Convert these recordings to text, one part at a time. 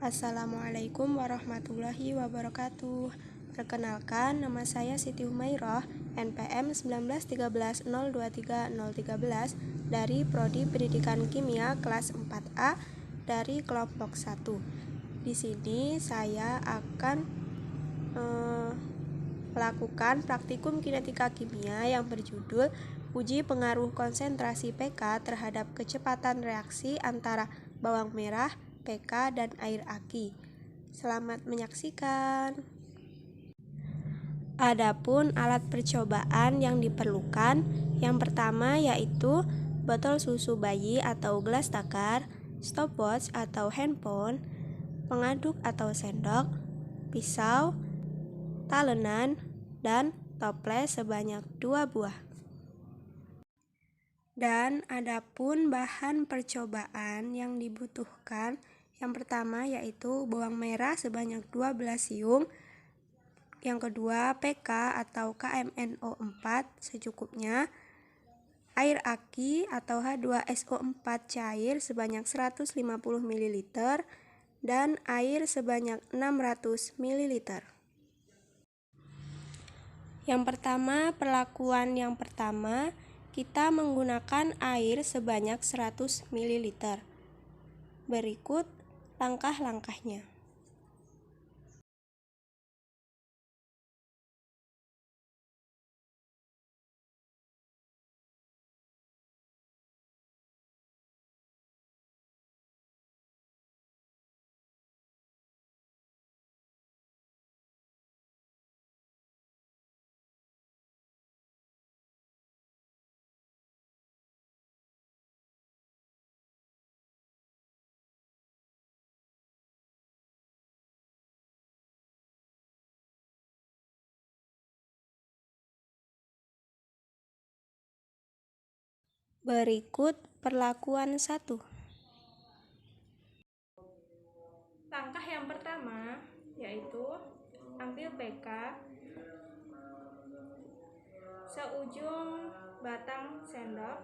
Assalamualaikum warahmatullahi wabarakatuh. Perkenalkan, nama saya Siti Humairah, NPM 1913023013 dari Prodi Pendidikan Kimia kelas 4A dari kelompok 1. Di sini saya akan melakukan praktikum kinetika kimia yang berjudul uji pengaruh konsentrasi pK terhadap kecepatan reaksi antara bawang merah, pK, dan air aki. Selamat menyaksikan. Adapun alat percobaan yang diperlukan, yang pertama yaitu botol susu bayi atau gelas takar, stopwatch atau handphone, pengaduk atau sendok, pisau, talenan, dan toples sebanyak 2 buah. Dan adapun bahan percobaan yang dibutuhkan, yang pertama yaitu bawang merah sebanyak 12 siung, yang kedua pK atau KMNO4 secukupnya, air aki atau H2SO4 cair sebanyak 150 ml, dan air sebanyak 600 ml. Yang pertama, perlakuan yang pertama, kita menggunakan air sebanyak 100 ml. Berikut langkah-langkahnya. Berikut perlakuan 1. Langkah yang pertama yaitu ambil pK seujung batang sendok,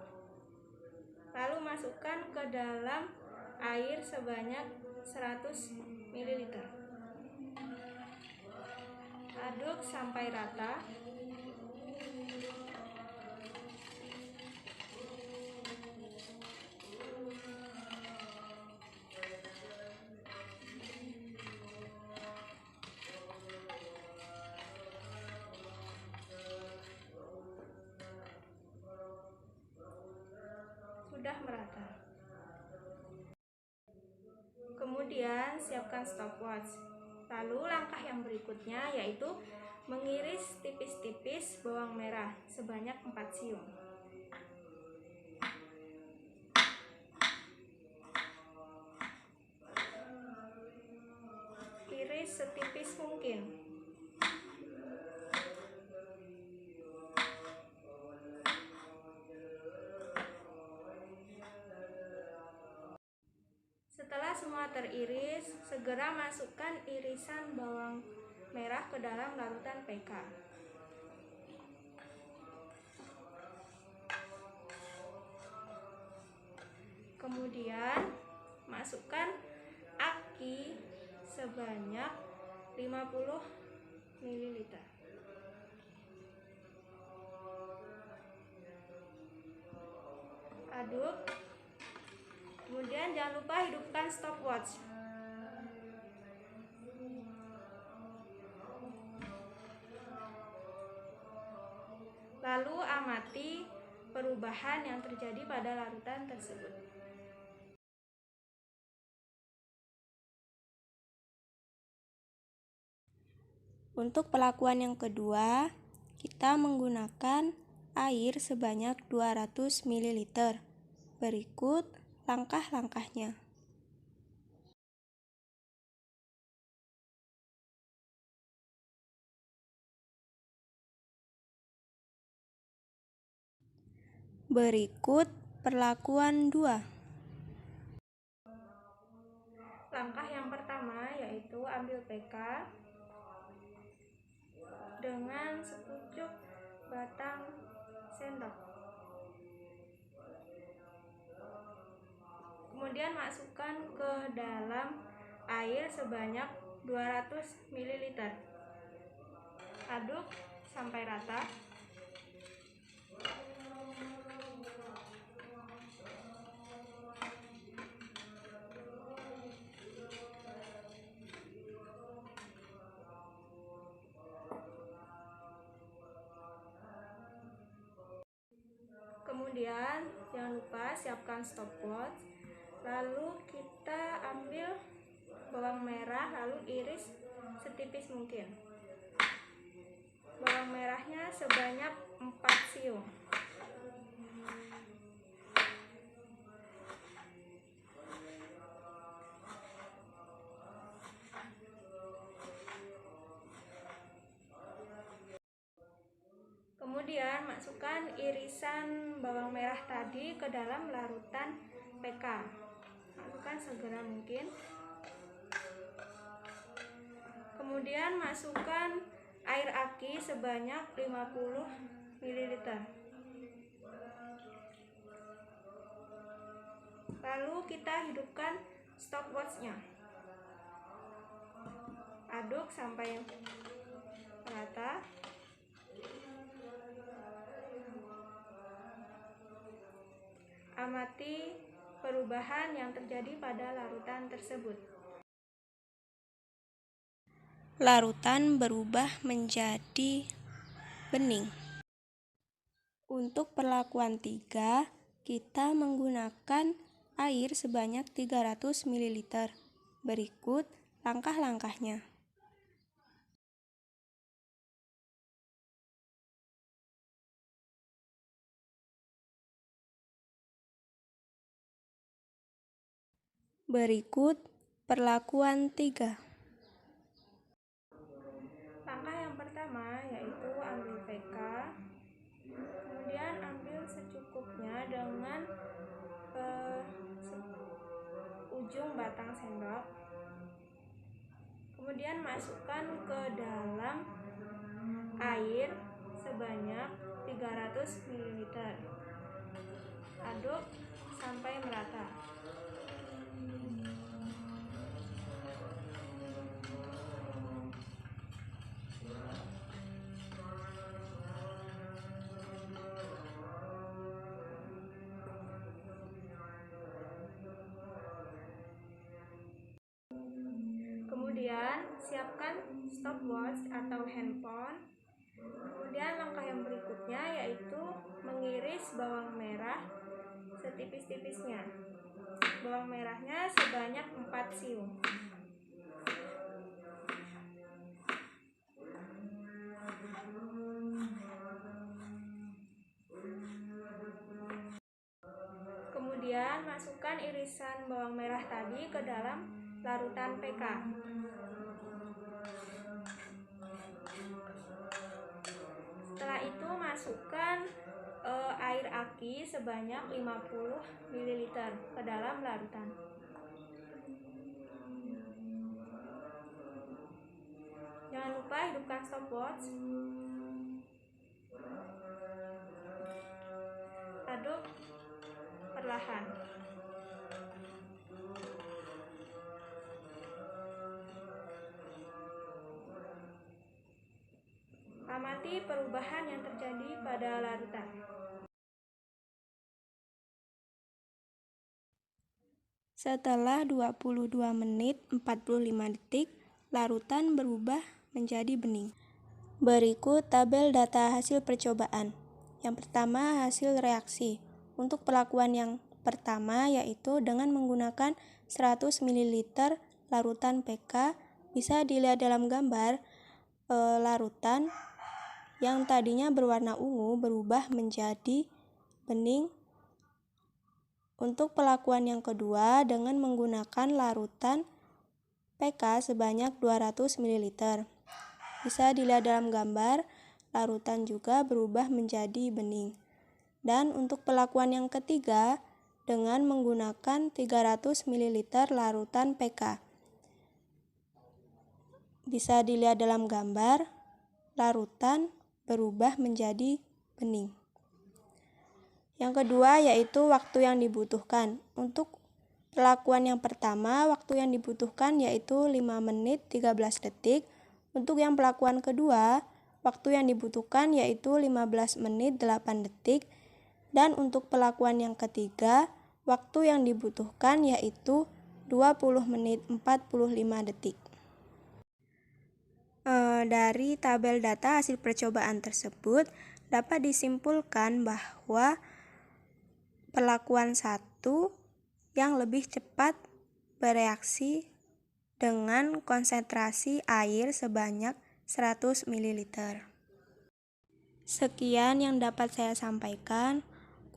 lalu masukkan ke dalam air sebanyak 100 ml. Aduk sampai rata. Sudah merata. Kemudian siapkan stopwatch. Lalu langkah yang berikutnya yaitu mengiris tipis-tipis bawang merah sebanyak 4 siung. Iris setipis mungkin. Setelah semua teriris, segera masukkan irisan bawang merah ke dalam larutan pK. Kemudian masukkan aki sebanyak 50 ml. Aduk. Kemudian jangan lupa hidupkan stopwatch. Lalu amati perubahan yang terjadi pada larutan tersebut. Untuk perlakuan yang kedua, kita menggunakan air sebanyak 200 ml. Berikut langkah-langkahnya. Berikut perlakuan 2. Langkah yang pertama yaitu ambil pK dengan sepucuk batang sendok. Kemudian masukkan ke dalam air sebanyak 200 ml. Aduk sampai rata. Kemudian jangan lupa siapkan stopwatch. Lalu kita ambil bawang merah, lalu iris setipis mungkin. Bawang merahnya sebanyak 4 siung. Kemudian masukkan irisan bawang merah tadi ke dalam larutan PK. Masukkan segera mungkin. Kemudian masukkan air aki sebanyak 50 ml. Lalu kita hidupkan stopwatch-nya. Aduk sampai merata. Amati perubahan yang terjadi pada larutan tersebut. Larutan berubah menjadi bening. Untuk perlakuan 3, kita menggunakan air sebanyak 300 ml. Berikut langkah-langkahnya. Berikut perlakuan 3. Langkah yang pertama yaitu ambil PK, kemudian ambil secukupnya dengan ujung batang sendok. Kemudian masukkan ke dalam air sebanyak 300 ml. Aduk sampai merata. Kemudian siapkan stopwatch atau handphone. Kemudian langkah yang berikutnya yaitu mengiris bawang merah setipis-tipisnya. Bawang merahnya sebanyak 4 siung. Kemudian masukkan irisan bawang merah tadi ke dalam larutan PK. Setelah itu masukkan air aki sebanyak 50 ml ke dalam larutan. Jangan lupa hidupkan stopwatch. Aduk perlahan. Amati perubahan yang terjadi pada larutan. Setelah 22 menit 45 detik, larutan berubah menjadi bening. Berikut tabel data hasil percobaan. Yang pertama, hasil reaksi. Untuk perlakuan yang pertama yaitu dengan menggunakan 100 ml larutan PK, bisa dilihat dalam gambar larutan yang tadinya berwarna ungu berubah menjadi bening. Untuk perlakuan yang kedua dengan menggunakan larutan PK sebanyak 200 ml. Bisa dilihat dalam gambar, larutan juga berubah menjadi bening. Dan untuk perlakuan yang ketiga dengan menggunakan 300 ml larutan PK. Bisa dilihat dalam gambar, larutan berubah menjadi bening. Yang kedua yaitu waktu yang dibutuhkan. Untuk Perlakuan yang pertama, waktu yang dibutuhkan yaitu 5 menit 13 detik. Untuk yang perlakuan kedua, waktu yang dibutuhkan yaitu 15 menit 8 detik. Dan untuk perlakuan yang ketiga, waktu yang dibutuhkan yaitu 20 menit 45 detik. Dari tabel data hasil percobaan tersebut, dapat disimpulkan bahwa perlakuan 1 yang lebih cepat bereaksi dengan konsentrasi air sebanyak 100 ml. Sekian yang dapat saya sampaikan.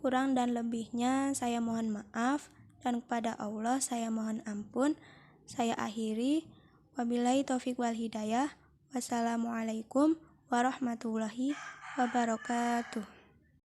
Kurang dan lebihnya saya mohon maaf, dan kepada Allah saya mohon ampun. Saya akhiri. Wabillahi taufiq wal hidayah. Wassalamualaikum warahmatullahi wabarakatuh.